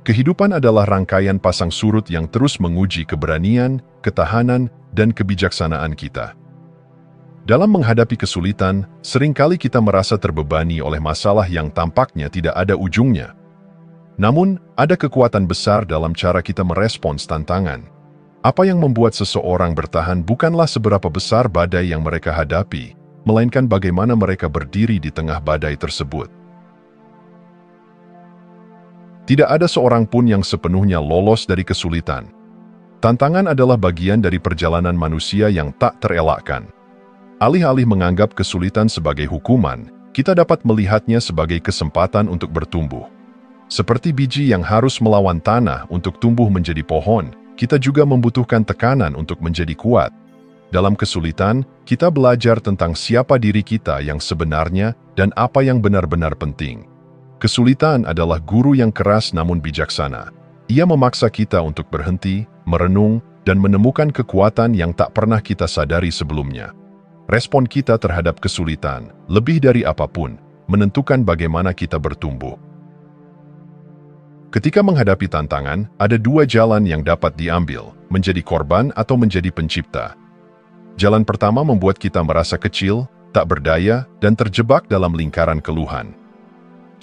Kehidupan adalah rangkaian pasang surut yang terus menguji keberanian, ketahanan, dan kebijaksanaan kita. Dalam menghadapi kesulitan, seringkali kita merasa terbebani oleh masalah yang tampaknya tidak ada ujungnya. Namun, ada kekuatan besar dalam cara kita merespons tantangan. Apa yang membuat seseorang bertahan bukanlah seberapa besar badai yang mereka hadapi, melainkan bagaimana mereka berdiri di tengah badai tersebut. Tidak ada seorang pun yang sepenuhnya lolos dari kesulitan. Tantangan adalah bagian dari perjalanan manusia yang tak terelakkan. Alih-alih menganggap kesulitan sebagai hukuman, kita dapat melihatnya sebagai kesempatan untuk bertumbuh. Seperti biji yang harus melawan tanah untuk tumbuh menjadi pohon, kita juga membutuhkan tekanan untuk menjadi kuat. Dalam kesulitan, kita belajar tentang siapa diri kita yang sebenarnya dan apa yang benar-benar penting. Kesulitan adalah guru yang keras namun bijaksana. Ia memaksa kita untuk berhenti, merenung, dan menemukan kekuatan yang tak pernah kita sadari sebelumnya. Respon kita terhadap kesulitan, lebih dari apapun, menentukan bagaimana kita bertumbuh. Ketika menghadapi tantangan, ada dua jalan yang dapat diambil, menjadi korban atau menjadi pencipta. Jalan pertama membuat kita merasa kecil, tak berdaya, dan terjebak dalam lingkaran keluhan.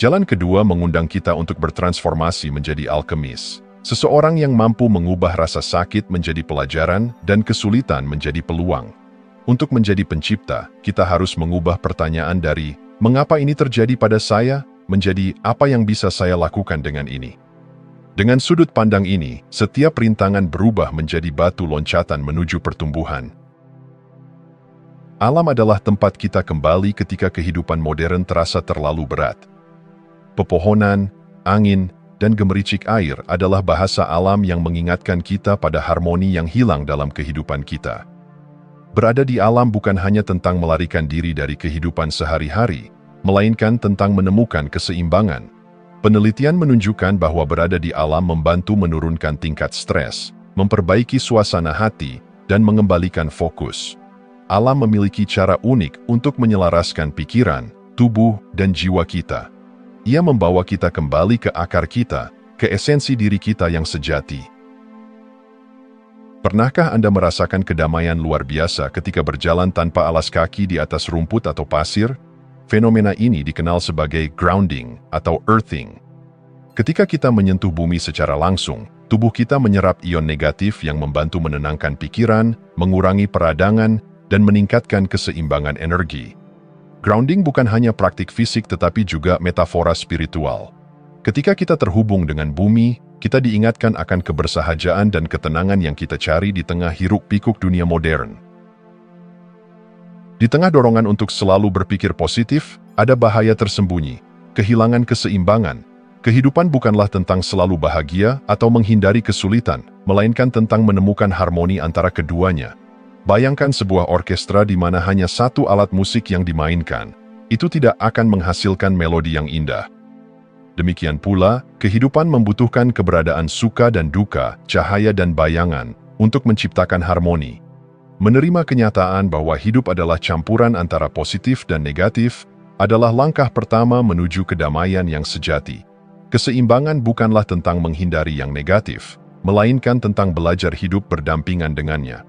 Jalan kedua mengundang kita untuk bertransformasi menjadi alkemis. Seseorang yang mampu mengubah rasa sakit menjadi pelajaran dan kesulitan menjadi peluang. Untuk menjadi pencipta, kita harus mengubah pertanyaan dari, "Mengapa ini terjadi pada saya?" menjadi, "Apa yang bisa saya lakukan dengan ini?" Dengan sudut pandang ini, setiap rintangan berubah menjadi batu loncatan menuju pertumbuhan. Alam adalah tempat kita kembali ketika kehidupan modern terasa terlalu berat. Pepohonan, angin, dan gemericik air adalah bahasa alam yang mengingatkan kita pada harmoni yang hilang dalam kehidupan kita. Berada di alam bukan hanya tentang melarikan diri dari kehidupan sehari-hari, melainkan tentang menemukan keseimbangan. Penelitian menunjukkan bahwa berada di alam membantu menurunkan tingkat stres, memperbaiki suasana hati, dan mengembalikan fokus. Alam memiliki cara unik untuk menyelaraskan pikiran, tubuh, dan jiwa kita. Ia membawa kita kembali ke akar kita, ke esensi diri kita yang sejati. Pernahkah Anda merasakan kedamaian luar biasa ketika berjalan tanpa alas kaki di atas rumput atau pasir? Fenomena ini dikenal sebagai grounding atau earthing. Ketika kita menyentuh bumi secara langsung, tubuh kita menyerap ion negatif yang membantu menenangkan pikiran, mengurangi peradangan, dan meningkatkan keseimbangan energi. Grounding bukan hanya praktik fisik tetapi juga metafora spiritual. Ketika kita terhubung dengan bumi, kita diingatkan akan kebersahajaan dan ketenangan yang kita cari di tengah hiruk-pikuk dunia modern. Di tengah dorongan untuk selalu berpikir positif, ada bahaya tersembunyi, kehilangan keseimbangan. Kehidupan bukanlah tentang selalu bahagia atau menghindari kesulitan, melainkan tentang menemukan harmoni antara keduanya. Bayangkan sebuah orkestra di mana hanya satu alat musik yang dimainkan. Itu tidak akan menghasilkan melodi yang indah. Demikian pula, kehidupan membutuhkan keberadaan suka dan duka, cahaya dan bayangan, untuk menciptakan harmoni. Menerima kenyataan bahwa hidup adalah campuran antara positif dan negatif, adalah langkah pertama menuju kedamaian yang sejati. Keseimbangan bukanlah tentang menghindari yang negatif, melainkan tentang belajar hidup berdampingan dengannya.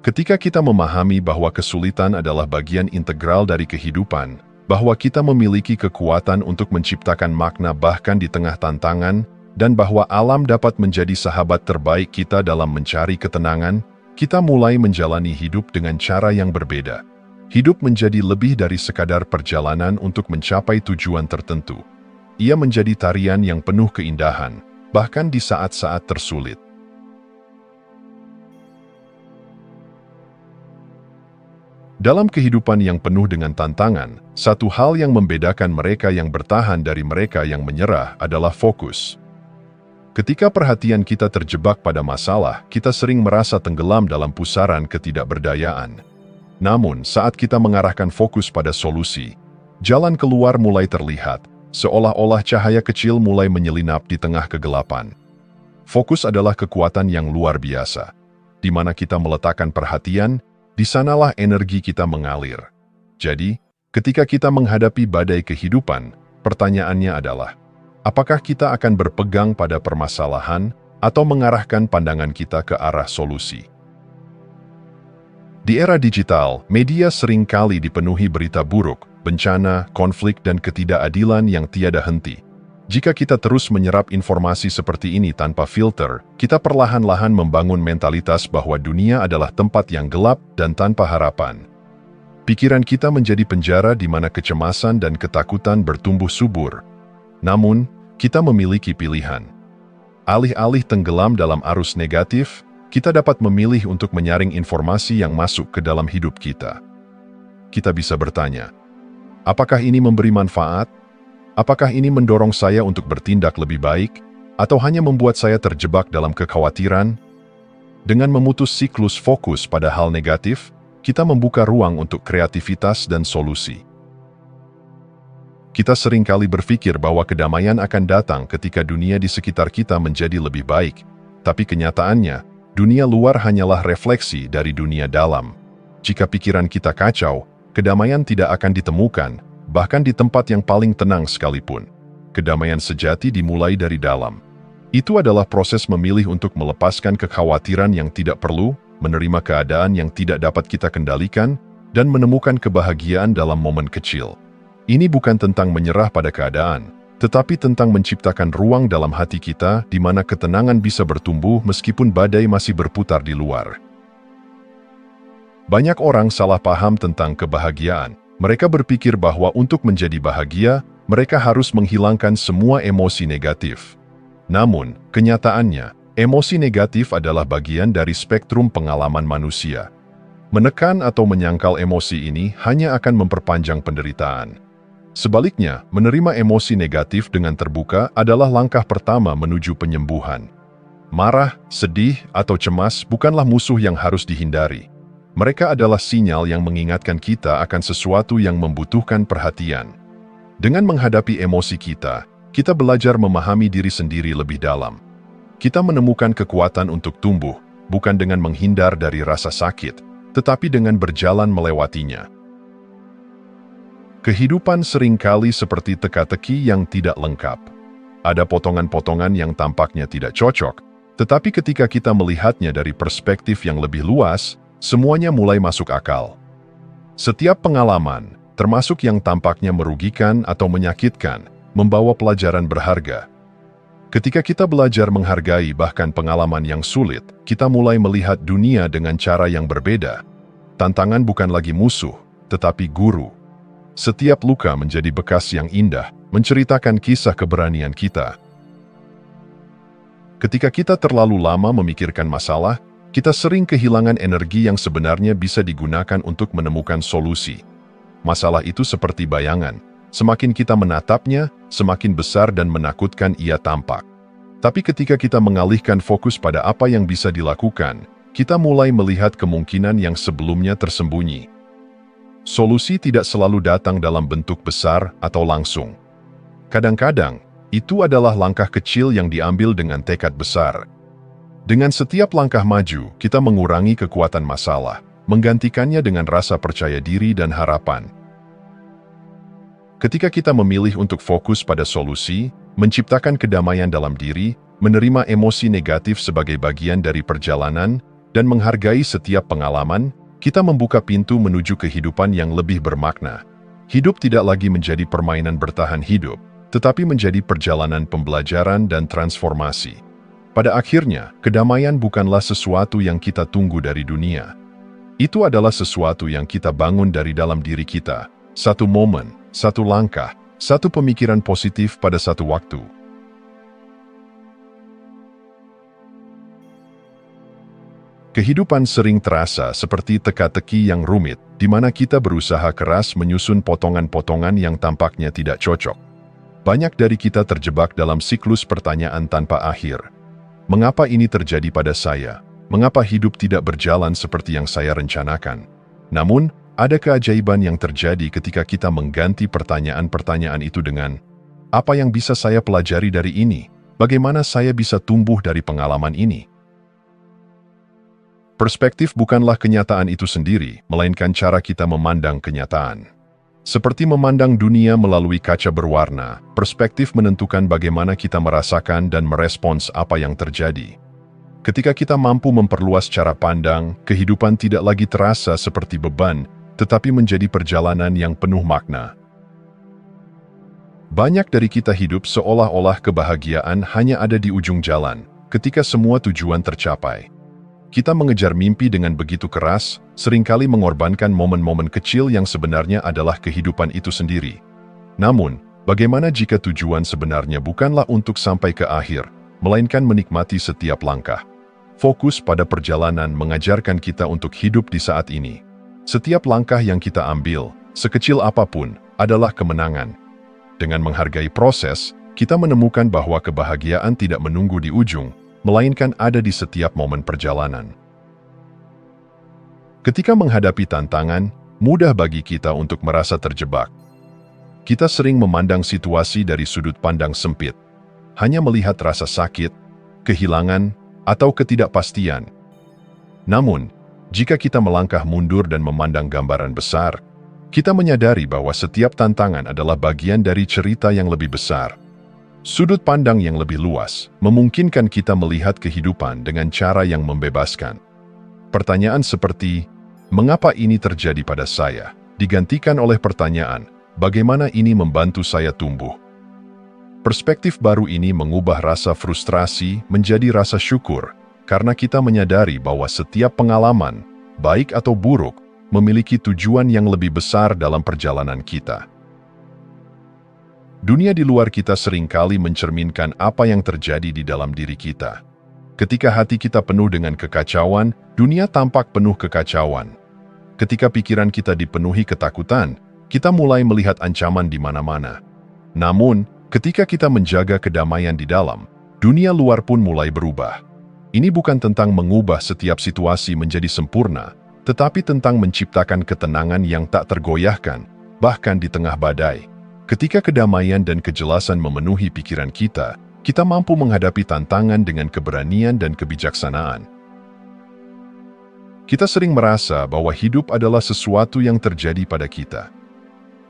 Ketika kita memahami bahwa kesulitan adalah bagian integral dari kehidupan, bahwa kita memiliki kekuatan untuk menciptakan makna bahkan di tengah tantangan, dan bahwa alam dapat menjadi sahabat terbaik kita dalam mencari ketenangan, kita mulai menjalani hidup dengan cara yang berbeda. Hidup menjadi lebih dari sekadar perjalanan untuk mencapai tujuan tertentu. Ia menjadi tarian yang penuh keindahan, bahkan di saat-saat tersulit. Dalam kehidupan yang penuh dengan tantangan, satu hal yang membedakan mereka yang bertahan dari mereka yang menyerah adalah fokus. Ketika perhatian kita terjebak pada masalah, kita sering merasa tenggelam dalam pusaran ketidakberdayaan. Namun, saat kita mengarahkan fokus pada solusi, jalan keluar mulai terlihat, seolah-olah cahaya kecil mulai menyelinap di tengah kegelapan. Fokus adalah kekuatan yang luar biasa. Di mana kita meletakkan perhatian, di sanalah energi kita mengalir. Jadi, ketika kita menghadapi badai kehidupan, pertanyaannya adalah, Apakah kita akan berpegang pada permasalahan atau mengarahkan pandangan kita ke arah solusi? Di era digital, media seringkali dipenuhi berita buruk, bencana, konflik, dan ketidakadilan yang tiada henti. Jika kita terus menyerap informasi seperti ini tanpa filter, kita perlahan-lahan membangun mentalitas bahwa dunia adalah tempat yang gelap dan tanpa harapan. Pikiran kita menjadi penjara di mana kecemasan dan ketakutan bertumbuh subur. Namun, kita memiliki pilihan. Alih-alih tenggelam dalam arus negatif, kita dapat memilih untuk menyaring informasi yang masuk ke dalam hidup kita. Kita bisa bertanya, apakah ini memberi manfaat? Apakah ini mendorong saya untuk bertindak lebih baik? Atau hanya membuat saya terjebak dalam kekhawatiran? Dengan memutus siklus fokus pada hal negatif, kita membuka ruang untuk kreativitas dan solusi. Kita seringkali berpikir bahwa kedamaian akan datang ketika dunia di sekitar kita menjadi lebih baik, tapi kenyataannya, dunia luar hanyalah refleksi dari dunia dalam. Jika pikiran kita kacau, kedamaian tidak akan ditemukan, bahkan di tempat yang paling tenang sekalipun. Kedamaian sejati dimulai dari dalam. Itu adalah proses memilih untuk melepaskan kekhawatiran yang tidak perlu, menerima keadaan yang tidak dapat kita kendalikan, dan menemukan kebahagiaan dalam momen kecil. Ini bukan tentang menyerah pada keadaan, tetapi tentang menciptakan ruang dalam hati kita di mana ketenangan bisa bertumbuh meskipun badai masih berputar di luar. Banyak orang salah paham tentang kebahagiaan. Mereka berpikir bahwa untuk menjadi bahagia, mereka harus menghilangkan semua emosi negatif. Namun, kenyataannya, emosi negatif adalah bagian dari spektrum pengalaman manusia. Menekan atau menyangkal emosi ini hanya akan memperpanjang penderitaan. Sebaliknya, menerima emosi negatif dengan terbuka adalah langkah pertama menuju penyembuhan. Marah, sedih, atau cemas bukanlah musuh yang harus dihindari. Mereka adalah sinyal yang mengingatkan kita akan sesuatu yang membutuhkan perhatian. Dengan menghadapi emosi kita belajar memahami diri sendiri lebih dalam. Kita menemukan kekuatan untuk tumbuh, bukan dengan menghindar dari rasa sakit, tetapi dengan berjalan melewatinya. Kehidupan seringkali seperti teka-teki yang tidak lengkap. Ada potongan-potongan yang tampaknya tidak cocok, tetapi ketika kita melihatnya dari perspektif yang lebih luas, semuanya mulai masuk akal. Setiap pengalaman, termasuk yang tampaknya merugikan atau menyakitkan, membawa pelajaran berharga. Ketika kita belajar menghargai bahkan pengalaman yang sulit, kita mulai melihat dunia dengan cara yang berbeda. Tantangan bukan lagi musuh, tetapi guru. Setiap luka menjadi bekas yang indah, menceritakan kisah keberanian kita. Ketika kita terlalu lama memikirkan masalah, kita sering kehilangan energi yang sebenarnya bisa digunakan untuk menemukan solusi. Masalah itu seperti bayangan. Semakin kita menatapnya, semakin besar dan menakutkan ia tampak. Tapi ketika kita mengalihkan fokus pada apa yang bisa dilakukan, kita mulai melihat kemungkinan yang sebelumnya tersembunyi. Solusi tidak selalu datang dalam bentuk besar atau langsung. Kadang-kadang, itu adalah langkah kecil yang diambil dengan tekad besar. Dengan setiap langkah maju, kita mengurangi kekuatan masalah, menggantikannya dengan rasa percaya diri dan harapan. Ketika kita memilih untuk fokus pada solusi, menciptakan kedamaian dalam diri, menerima emosi negatif sebagai bagian dari perjalanan, dan menghargai setiap pengalaman, kita membuka pintu menuju kehidupan yang lebih bermakna. Hidup tidak lagi menjadi permainan bertahan hidup, tetapi menjadi perjalanan pembelajaran dan transformasi. Pada akhirnya, kedamaian bukanlah sesuatu yang kita tunggu dari dunia. Itu adalah sesuatu yang kita bangun dari dalam diri kita. Satu momen, satu langkah, satu pemikiran positif pada satu waktu. Kehidupan sering terasa seperti teka-teki yang rumit, di mana kita berusaha keras menyusun potongan-potongan yang tampaknya tidak cocok. Banyak dari kita terjebak dalam siklus pertanyaan tanpa akhir. Mengapa ini terjadi pada saya? Mengapa hidup tidak berjalan seperti yang saya rencanakan? Namun, ada keajaiban yang terjadi ketika kita mengganti pertanyaan-pertanyaan itu dengan, apa yang bisa saya pelajari dari ini? Bagaimana saya bisa tumbuh dari pengalaman ini? Perspektif bukanlah kenyataan itu sendiri, melainkan cara kita memandang kenyataan. Seperti memandang dunia melalui kaca berwarna, perspektif menentukan bagaimana kita merasakan dan merespons apa yang terjadi. Ketika kita mampu memperluas cara pandang, kehidupan tidak lagi terasa seperti beban, tetapi menjadi perjalanan yang penuh makna. Banyak dari kita hidup seolah-olah kebahagiaan hanya ada di ujung jalan, ketika semua tujuan tercapai. Kita mengejar mimpi dengan begitu keras, seringkali mengorbankan momen-momen kecil yang sebenarnya adalah kehidupan itu sendiri. Namun, bagaimana jika tujuan sebenarnya bukanlah untuk sampai ke akhir, melainkan menikmati setiap langkah? Fokus pada perjalanan mengajarkan kita untuk hidup di saat ini. Setiap langkah yang kita ambil, sekecil apapun, adalah kemenangan. Dengan menghargai proses, kita menemukan bahwa kebahagiaan tidak menunggu di ujung, melainkan ada di setiap momen perjalanan. Ketika menghadapi tantangan, mudah bagi kita untuk merasa terjebak. Kita sering memandang situasi dari sudut pandang sempit, hanya melihat rasa sakit, kehilangan, atau ketidakpastian. Namun, jika kita melangkah mundur dan memandang gambaran besar, kita menyadari bahwa setiap tantangan adalah bagian dari cerita yang lebih besar. Sudut pandang yang lebih luas memungkinkan kita melihat kehidupan dengan cara yang membebaskan. Pertanyaan seperti, "Mengapa ini terjadi pada saya?" digantikan oleh pertanyaan, "Bagaimana ini membantu saya tumbuh?" Perspektif baru ini mengubah rasa frustrasi menjadi rasa syukur, karena kita menyadari bahwa setiap pengalaman, baik atau buruk, memiliki tujuan yang lebih besar dalam perjalanan kita. Dunia di luar kita seringkali mencerminkan apa yang terjadi di dalam diri kita. Ketika hati kita penuh dengan kekacauan, dunia tampak penuh kekacauan. Ketika pikiran kita dipenuhi ketakutan, kita mulai melihat ancaman di mana-mana. Namun, ketika kita menjaga kedamaian di dalam, dunia luar pun mulai berubah. Ini bukan tentang mengubah setiap situasi menjadi sempurna, tetapi tentang menciptakan ketenangan yang tak tergoyahkan, bahkan di tengah badai. Ketika kedamaian dan kejelasan memenuhi pikiran kita, kita mampu menghadapi tantangan dengan keberanian dan kebijaksanaan. Kita sering merasa bahwa hidup adalah sesuatu yang terjadi pada kita.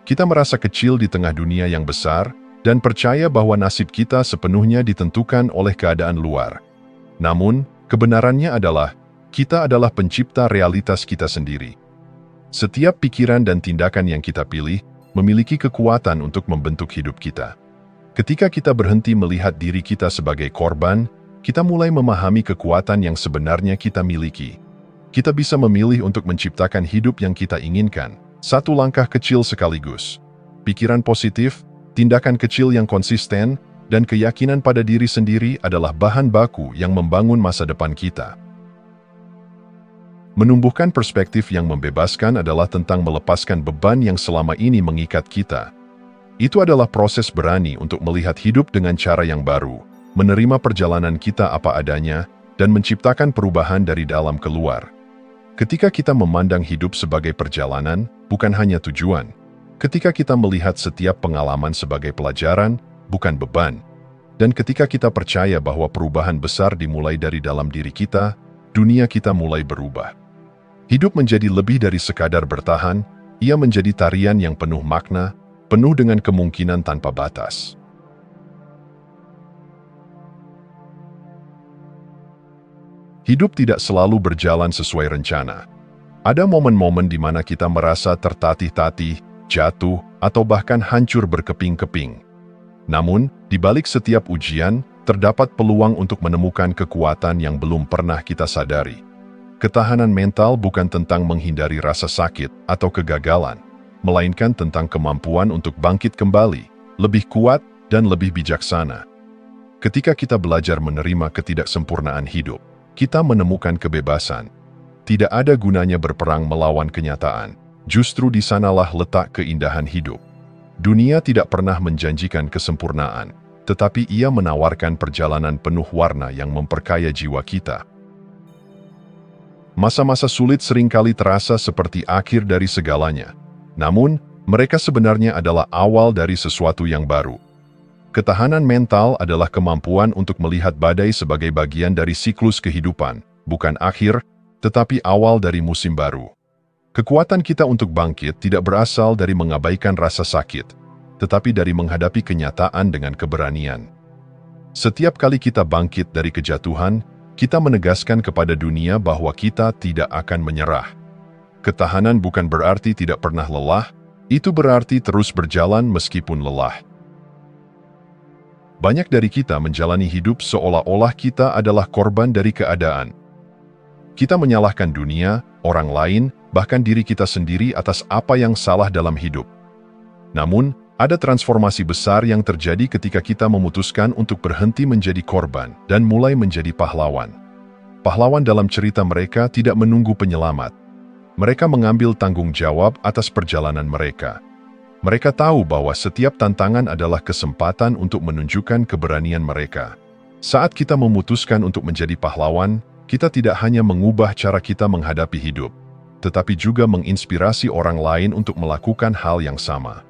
Kita merasa kecil di tengah dunia yang besar, dan percaya bahwa nasib kita sepenuhnya ditentukan oleh keadaan luar. Namun, kebenarannya adalah, kita adalah pencipta realitas kita sendiri. Setiap pikiran dan tindakan yang kita pilih, memiliki kekuatan untuk membentuk hidup kita. Ketika kita berhenti melihat diri kita sebagai korban, kita mulai memahami kekuatan yang sebenarnya kita miliki. Kita bisa memilih untuk menciptakan hidup yang kita inginkan, satu langkah kecil sekaligus. Pikiran positif, tindakan kecil yang konsisten, dan keyakinan pada diri sendiri adalah bahan baku yang membangun masa depan kita. Menumbuhkan perspektif yang membebaskan adalah tentang melepaskan beban yang selama ini mengikat kita. Itu adalah proses berani untuk melihat hidup dengan cara yang baru, menerima perjalanan kita apa adanya, dan menciptakan perubahan dari dalam keluar. Ketika kita memandang hidup sebagai perjalanan, bukan hanya tujuan. Ketika kita melihat setiap pengalaman sebagai pelajaran, bukan beban. Dan ketika kita percaya bahwa perubahan besar dimulai dari dalam diri kita, dunia kita mulai berubah. Hidup menjadi lebih dari sekadar bertahan, ia menjadi tarian yang penuh makna, penuh dengan kemungkinan tanpa batas. Hidup tidak selalu berjalan sesuai rencana. Ada momen-momen di mana kita merasa tertatih-tatih, jatuh, atau bahkan hancur berkeping-keping. Namun, di balik setiap ujian, terdapat peluang untuk menemukan kekuatan yang belum pernah kita sadari. Ketahanan mental bukan tentang menghindari rasa sakit atau kegagalan, melainkan tentang kemampuan untuk bangkit kembali, lebih kuat dan lebih bijaksana. Ketika kita belajar menerima ketidaksempurnaan hidup, kita menemukan kebebasan. Tidak ada gunanya berperang melawan kenyataan. Justru di sanalah letak keindahan hidup. Dunia tidak pernah menjanjikan kesempurnaan, tetapi ia menawarkan perjalanan penuh warna yang memperkaya jiwa kita. Masa-masa sulit seringkali terasa seperti akhir dari segalanya. Namun, mereka sebenarnya adalah awal dari sesuatu yang baru. Ketahanan mental adalah kemampuan untuk melihat badai sebagai bagian dari siklus kehidupan, bukan akhir, tetapi awal dari musim baru. Kekuatan kita untuk bangkit tidak berasal dari mengabaikan rasa sakit, tetapi dari menghadapi kenyataan dengan keberanian. Setiap kali kita bangkit dari kejatuhan, kita menegaskan kepada dunia bahwa kita tidak akan menyerah. Ketahanan bukan berarti tidak pernah lelah, itu berarti terus berjalan meskipun lelah. Banyak dari kita menjalani hidup seolah-olah kita adalah korban dari keadaan. Kita menyalahkan dunia, orang lain, bahkan diri kita sendiri atas apa yang salah dalam hidup. Namun, ada transformasi besar yang terjadi ketika kita memutuskan untuk berhenti menjadi korban dan mulai menjadi pahlawan. Pahlawan dalam cerita mereka tidak menunggu penyelamat. Mereka mengambil tanggung jawab atas perjalanan mereka. Mereka tahu bahwa setiap tantangan adalah kesempatan untuk menunjukkan keberanian mereka. Saat kita memutuskan untuk menjadi pahlawan, kita tidak hanya mengubah cara kita menghadapi hidup, tetapi juga menginspirasi orang lain untuk melakukan hal yang sama.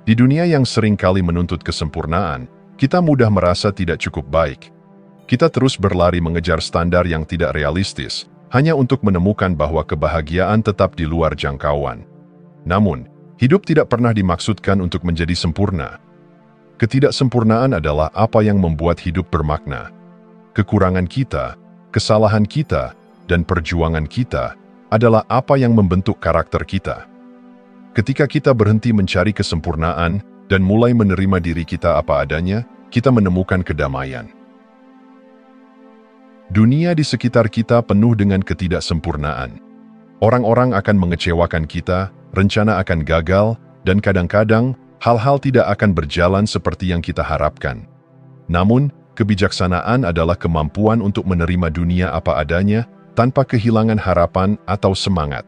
Di dunia yang sering kali menuntut kesempurnaan, kita mudah merasa tidak cukup baik. Kita terus berlari mengejar standar yang tidak realistis, hanya untuk menemukan bahwa kebahagiaan tetap di luar jangkauan. Namun, hidup tidak pernah dimaksudkan untuk menjadi sempurna. Ketidaksempurnaan adalah apa yang membuat hidup bermakna. Kekurangan kita, kesalahan kita, dan perjuangan kita adalah apa yang membentuk karakter kita. Ketika kita berhenti mencari kesempurnaan dan mulai menerima diri kita apa adanya, kita menemukan kedamaian. Dunia di sekitar kita penuh dengan ketidaksempurnaan. Orang-orang akan mengecewakan kita, rencana akan gagal, dan kadang-kadang hal-hal tidak akan berjalan seperti yang kita harapkan. Namun, kebijaksanaan adalah kemampuan untuk menerima dunia apa adanya tanpa kehilangan harapan atau semangat.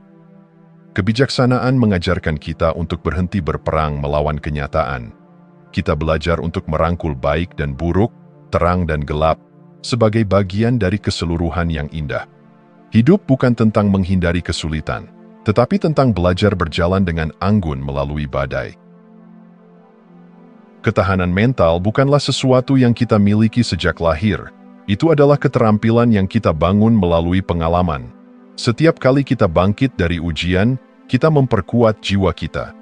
Kebijaksanaan mengajarkan kita untuk berhenti berperang melawan kenyataan. Kita belajar untuk merangkul baik dan buruk, terang dan gelap, sebagai bagian dari keseluruhan yang indah. Hidup bukan tentang menghindari kesulitan, tetapi tentang belajar berjalan dengan anggun melalui badai. Ketahanan mental bukanlah sesuatu yang kita miliki sejak lahir. Itu adalah keterampilan yang kita bangun melalui pengalaman. Setiap kali kita bangkit dari ujian, kita memperkuat jiwa kita.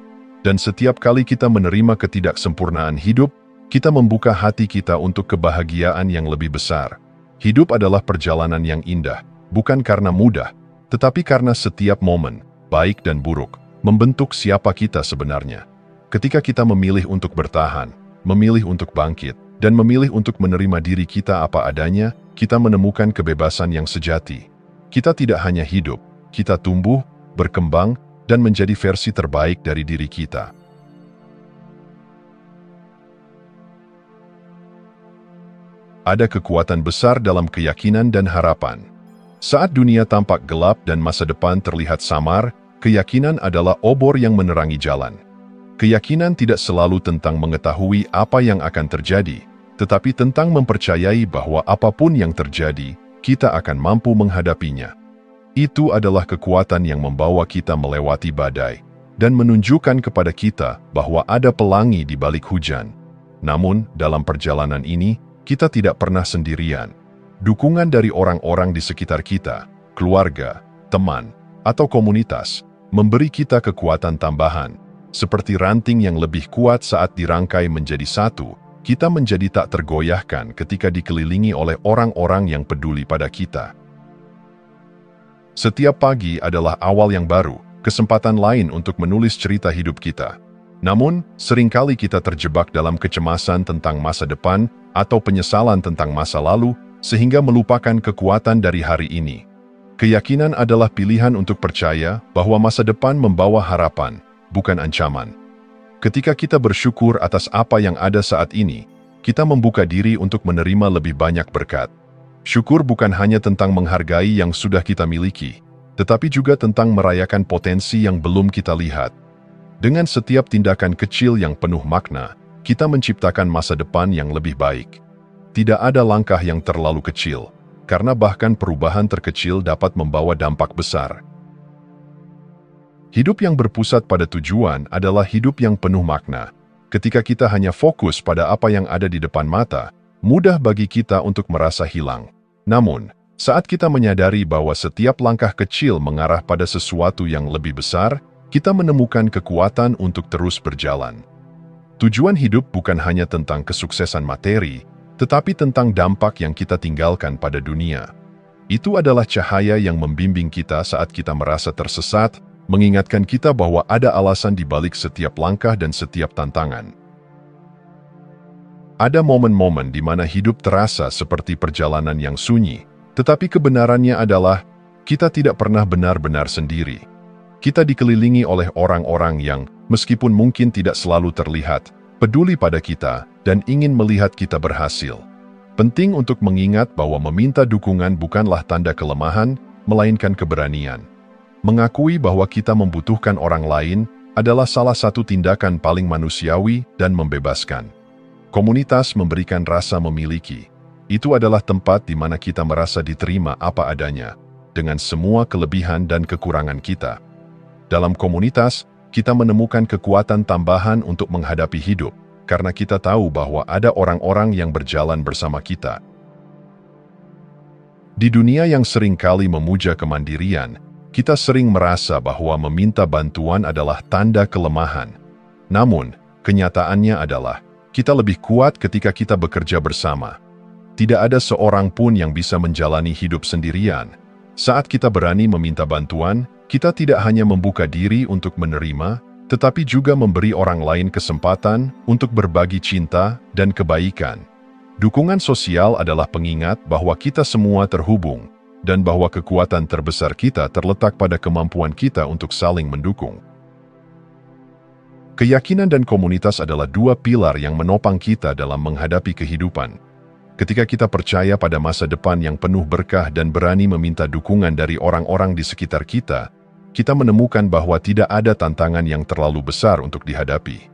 Dan setiap kali kita menerima ketidaksempurnaan hidup, kita membuka hati kita untuk kebahagiaan yang lebih besar. Hidup adalah perjalanan yang indah, bukan karena mudah, tetapi karena setiap momen, baik dan buruk, membentuk siapa kita sebenarnya. Ketika kita memilih untuk bertahan, memilih untuk bangkit, dan memilih untuk menerima diri kita apa adanya, kita menemukan kebebasan yang sejati. Kita tidak hanya hidup, kita tumbuh, berkembang, dan menjadi versi terbaik dari diri kita. Ada kekuatan besar dalam keyakinan dan harapan. Saat dunia tampak gelap dan masa depan terlihat samar, keyakinan adalah obor yang menerangi jalan. Keyakinan tidak selalu tentang mengetahui apa yang akan terjadi, tetapi tentang mempercayai bahwa apapun yang terjadi, kita akan mampu menghadapinya. Itu adalah kekuatan yang membawa kita melewati badai, dan menunjukkan kepada kita bahwa ada pelangi di balik hujan. Namun, dalam perjalanan ini, kita tidak pernah sendirian. Dukungan dari orang-orang di sekitar kita, keluarga, teman, atau komunitas, memberi kita kekuatan tambahan. Seperti ranting yang lebih kuat saat dirangkai menjadi satu, kita menjadi tak tergoyahkan ketika dikelilingi oleh orang-orang yang peduli pada kita. Setiap pagi adalah awal yang baru, kesempatan lain untuk menulis cerita hidup kita. Namun, seringkali kita terjebak dalam kecemasan tentang masa depan atau penyesalan tentang masa lalu, sehingga melupakan kekuatan dari hari ini. Keyakinan adalah pilihan untuk percaya bahwa masa depan membawa harapan, bukan ancaman. Ketika kita bersyukur atas apa yang ada saat ini, kita membuka diri untuk menerima lebih banyak berkat. Syukur bukan hanya tentang menghargai yang sudah kita miliki, tetapi juga tentang merayakan potensi yang belum kita lihat. Dengan setiap tindakan kecil yang penuh makna, kita menciptakan masa depan yang lebih baik. Tidak ada langkah yang terlalu kecil, karena bahkan perubahan terkecil dapat membawa dampak besar. Hidup yang berpusat pada tujuan adalah hidup yang penuh makna. Ketika kita hanya fokus pada apa yang ada di depan mata, mudah bagi kita untuk merasa hilang. Namun, Saat kita menyadari bahwa setiap langkah kecil mengarah pada sesuatu yang lebih besar, kita menemukan kekuatan untuk terus berjalan. Tujuan hidup bukan hanya tentang kesuksesan materi, tetapi tentang dampak yang kita tinggalkan pada dunia. Itu adalah cahaya yang membimbing kita saat kita merasa tersesat, mengingatkan kita bahwa ada alasan di balik setiap langkah dan setiap tantangan. Ada momen-momen di mana hidup terasa seperti perjalanan yang sunyi, tetapi kebenarannya adalah kita tidak pernah benar-benar sendiri. Kita dikelilingi oleh orang-orang yang, meskipun mungkin tidak selalu terlihat, peduli pada kita dan ingin melihat kita berhasil. Penting untuk mengingat bahwa meminta dukungan bukanlah tanda kelemahan, melainkan keberanian. Mengakui bahwa kita membutuhkan orang lain adalah salah satu tindakan paling manusiawi dan membebaskan. Komunitas memberikan rasa memiliki. Itu adalah tempat di mana kita merasa diterima apa adanya, dengan semua kelebihan dan kekurangan kita. Dalam komunitas, kita menemukan kekuatan tambahan untuk menghadapi hidup, karena kita tahu bahwa ada orang-orang yang berjalan bersama kita. Di dunia yang sering kali memuja kemandirian, kita sering merasa bahwa meminta bantuan adalah tanda kelemahan. Namun, kenyataannya adalah, kita lebih kuat ketika kita bekerja bersama. Tidak ada seorang pun yang bisa menjalani hidup sendirian. Saat kita berani meminta bantuan, kita tidak hanya membuka diri untuk menerima, tetapi juga memberi orang lain kesempatan untuk berbagi cinta dan kebaikan. Dukungan sosial adalah pengingat bahwa kita semua terhubung, dan bahwa kekuatan terbesar kita terletak pada kemampuan kita untuk saling mendukung. Keyakinan dan komunitas adalah dua pilar yang menopang kita dalam menghadapi kehidupan. Ketika kita percaya pada masa depan yang penuh berkah dan berani meminta dukungan dari orang-orang di sekitar kita, kita menemukan bahwa tidak ada tantangan yang terlalu besar untuk dihadapi.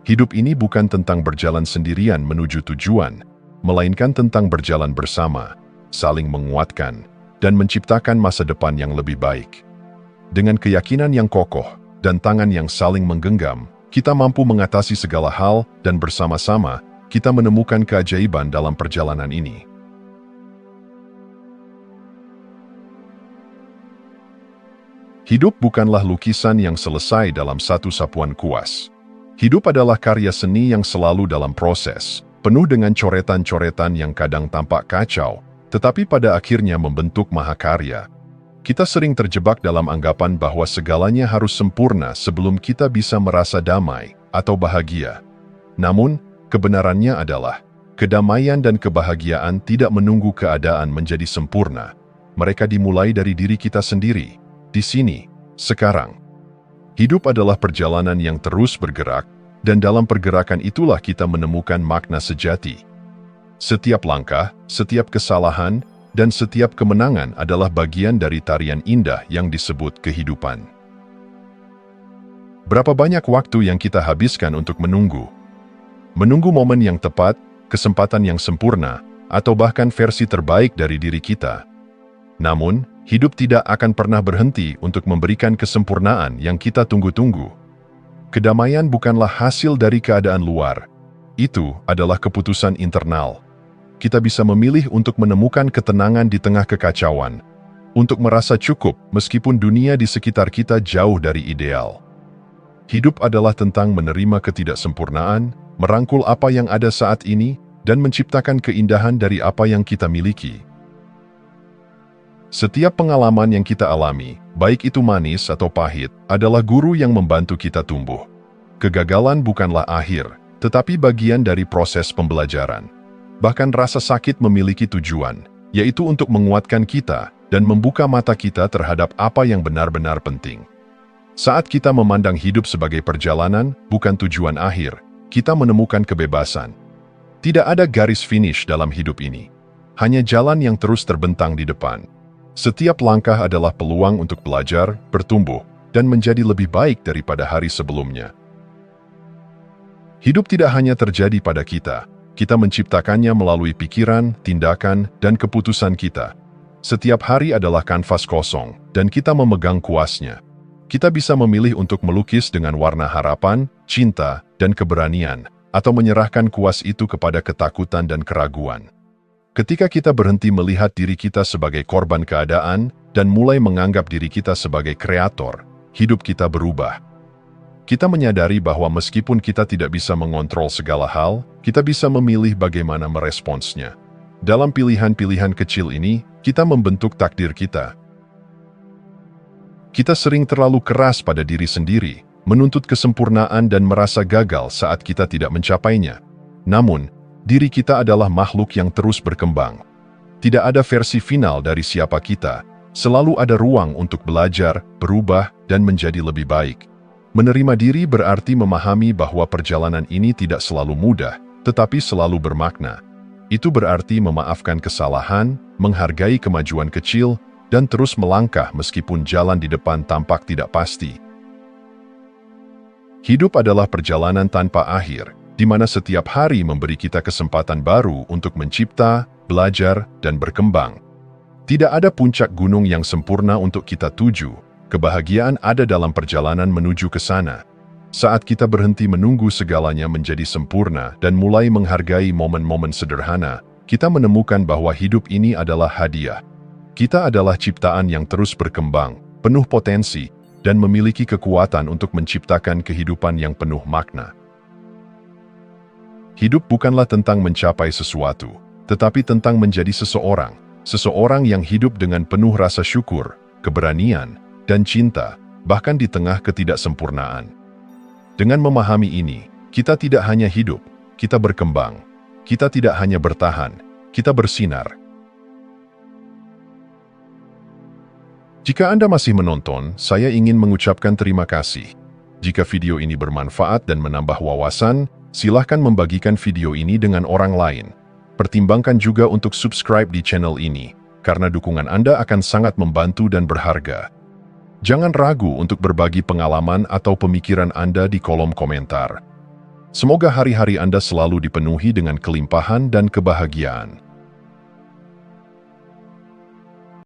Hidup ini bukan tentang berjalan sendirian menuju tujuan, melainkan tentang berjalan bersama, saling menguatkan, dan menciptakan masa depan yang lebih baik. Dengan keyakinan yang kokoh dan tangan yang saling menggenggam, kita mampu mengatasi segala hal dan bersama-sama kita menemukan keajaiban dalam perjalanan ini. Hidup bukanlah lukisan yang selesai dalam satu sapuan kuas. Hidup adalah karya seni yang selalu dalam proses, penuh dengan coretan-coretan yang kadang tampak kacau, tetapi pada akhirnya membentuk mahakarya. Kita sering terjebak dalam anggapan bahwa segalanya harus sempurna sebelum kita bisa merasa damai atau bahagia. Namun, kebenarannya adalah, kedamaian dan kebahagiaan tidak menunggu keadaan menjadi sempurna. Mereka dimulai dari diri kita sendiri, di sini, sekarang. Hidup adalah perjalanan yang terus bergerak, dan dalam pergerakan itulah kita menemukan makna sejati. Setiap langkah, setiap kesalahan, dan setiap kemenangan adalah bagian dari tarian indah yang disebut kehidupan. Berapa banyak waktu yang kita habiskan untuk menunggu? Menunggu momen yang tepat, kesempatan yang sempurna, atau bahkan versi terbaik dari diri kita. Namun, hidup tidak akan pernah berhenti untuk memberikan kesempurnaan yang kita tunggu-tunggu. Kedamaian bukanlah hasil dari keadaan luar. Itu adalah keputusan internal. Kita bisa memilih untuk menemukan ketenangan di tengah kekacauan, untuk merasa cukup meskipun dunia di sekitar kita jauh dari ideal. Hidup adalah tentang menerima ketidaksempurnaan, merangkul apa yang ada saat ini, dan menciptakan keindahan dari apa yang kita miliki. Setiap pengalaman yang kita alami, baik itu manis atau pahit, adalah guru yang membantu kita tumbuh. Kegagalan bukanlah akhir, tetapi bagian dari proses pembelajaran. Bahkan rasa sakit memiliki tujuan, yaitu untuk menguatkan kita dan membuka mata kita terhadap apa yang benar-benar penting. Saat kita memandang hidup sebagai perjalanan, bukan tujuan akhir, kita menemukan kebebasan. Tidak ada garis finish dalam hidup ini. Hanya jalan yang terus terbentang di depan. Setiap langkah adalah peluang untuk belajar, bertumbuh, dan menjadi lebih baik daripada hari sebelumnya. Hidup tidak hanya terjadi pada kita. Kita menciptakannya melalui pikiran, tindakan, dan keputusan kita. Setiap hari adalah kanvas kosong, dan kita memegang kuasnya. Kita bisa memilih untuk melukis dengan warna harapan, cinta, dan keberanian, atau menyerahkan kuas itu kepada ketakutan dan keraguan. Ketika kita berhenti melihat diri kita sebagai korban keadaan dan mulai menganggap diri kita sebagai kreator, hidup kita berubah. Kita menyadari bahwa meskipun kita tidak bisa mengontrol segala hal, kita bisa memilih bagaimana meresponsnya. Dalam pilihan-pilihan kecil ini, kita membentuk takdir kita. Kita sering terlalu keras pada diri sendiri, menuntut kesempurnaan dan merasa gagal saat kita tidak mencapainya. Namun, diri kita adalah makhluk yang terus berkembang. Tidak ada versi final dari siapa kita. Selalu ada ruang untuk belajar, berubah, dan menjadi lebih baik. Menerima diri berarti memahami bahwa perjalanan ini tidak selalu mudah, tetapi selalu bermakna. Itu berarti memaafkan kesalahan, menghargai kemajuan kecil, dan terus melangkah meskipun jalan di depan tampak tidak pasti. Hidup adalah perjalanan tanpa akhir, di mana setiap hari memberi kita kesempatan baru untuk mencipta, belajar, dan berkembang. Tidak ada puncak gunung yang sempurna untuk kita tuju. Kebahagiaan ada dalam perjalanan menuju ke sana. Saat kita berhenti menunggu segalanya menjadi sempurna dan mulai menghargai momen-momen sederhana, kita menemukan bahwa hidup ini adalah hadiah. Kita adalah ciptaan yang terus berkembang, penuh potensi, dan memiliki kekuatan untuk menciptakan kehidupan yang penuh makna. Hidup bukanlah tentang mencapai sesuatu, tetapi tentang menjadi seseorang yang hidup dengan penuh rasa syukur, keberanian, dan cinta, bahkan di tengah ketidaksempurnaan. Dengan memahami ini, kita tidak hanya hidup, kita berkembang. Kita tidak hanya bertahan, kita bersinar. Jika Anda masih menonton, saya ingin mengucapkan terima kasih. Jika video ini bermanfaat dan menambah wawasan, silahkan membagikan video ini dengan orang lain. Pertimbangkan juga untuk subscribe di channel ini, karena dukungan Anda akan sangat membantu dan berharga. Jangan ragu untuk berbagi pengalaman atau pemikiran Anda di kolom komentar. Semoga hari-hari Anda selalu dipenuhi dengan kelimpahan dan kebahagiaan.